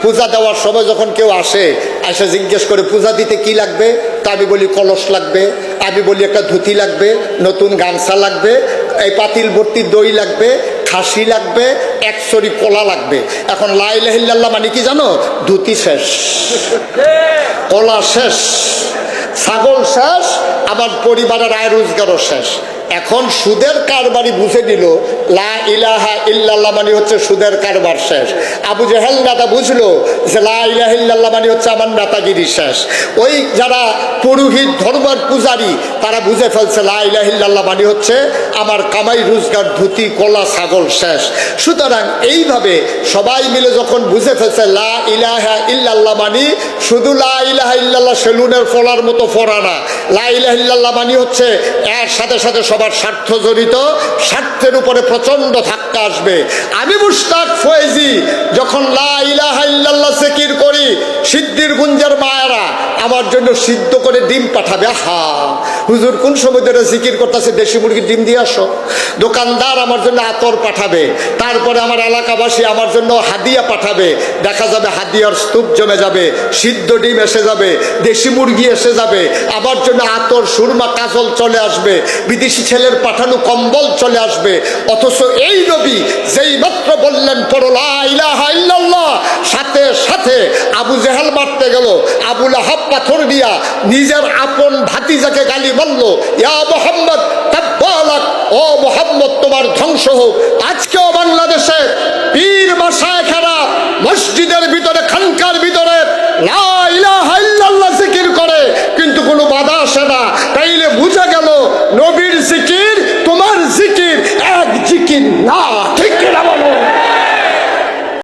পূজা দেওয়ার সময় যখন কেউ আসে এসে জিজ্ঞেস করে পূজা দিতে কি লাগবে, তা আমি বলি কলস লাগবে, আমি বলি একটা ধুতি লাগবে, নতুন গামছা লাগবে, এই পাতিল ভর্তি দই লাগবে, খাসি লাগবে, এক ছড়ি কলা লাগবে। এখন লা ইলাহা ইল্লাল্লাহ মানে কি জানো? ধুতি শেষ, কলা শেষ, ছাগল শেষ, আমার পরিবারের আয় রোজগারও শেষ। এখন সুদের কারবারি বুঝে নিল লা ইলাহা ইল্লাল্লাহ মানে হচ্ছে সুদের কারবার শেষ। আবু জেহেল নেতা বুঝলো যে লা ইলাহা ইল্লাল্লাহ মানে হচ্ছে আমার নেতাগিরি শেষ। ওই যারা পুরোহিত ধর্মের পূজারী তারা বুঝে ফেলছে লা ইলাহা ইল্লাল্লাহ মানে হচ্ছে আমার কামাই রোজগার, ধুতি কলা ছাগল শেষ। সুতরাং এইভাবে সবাই মিলে যখন বুঝে ফেলছে লা ইলাহা ইল্লাল্লাহ মানে শুধু লা ইলাহা ইল্লাল্লাহ সেলুনের ফলার মতো ফোরা না, লা ইলাহা ইল্লাল্লাহ মানে হচ্ছে এর সাথে সাথে সবার স্বার্থ জড়িত, স্বার্থের উপরে প্রচন্ড ধাক্কা আসবে। আমি মুশতাক ফয়েজি যখন লা ইলাহা ইল্লাল্লাহ জিকির করি, সিদ্ধির গুঞ্জের মায়েরা আমার জন্য সিদ্ধ করে ডিম পাঠাবে। আহা হুজুর কোন সময় ধরে জিকির করতেছে, দেশি মুরগির ডিম দিয়ে আসো। দোকানদার আমার জন্য আতর পাঠাবে, তারপরে আমার এলাকাবাসী আমার জন্য হাদিয়া পাঠাবে। দেখা যাবে হাদিয়ার স্তূপ জমে যাবে, সিদ্ধ ডিম এসে যাবে, দেশি মুরগি এসে যাবে, আমার জন্য আতর সুরমা কাজল চলে আসবে, বিদেশি ছেলের পাঠানো কম্বল চলে আসবে। অথচ এই নবী যেই মাত্র বললেন পড়ো লা ইলাহা ইল্লাল্লাহ, সাথে সাথে আবু জেহেল মারতে গেল, আবু লাহাব পাথর দিয়া নিজের আপন ভাতিজাকে গালি বলল, ইয়া মুহাম্মদ তাব্বালাক, ও মুহাম্মদ তোমার ধ্বংস হোক। আজকেও বাংলাদেশে পীর মাশায়েখরা মসজিদের ভিতরে খানকার ভিতরে লা ইলাহা ইল্লাল্লাহ জিকির করে, কিন্তু কোনো বাধা আসে না। তাইলে বুঝা গেল নবী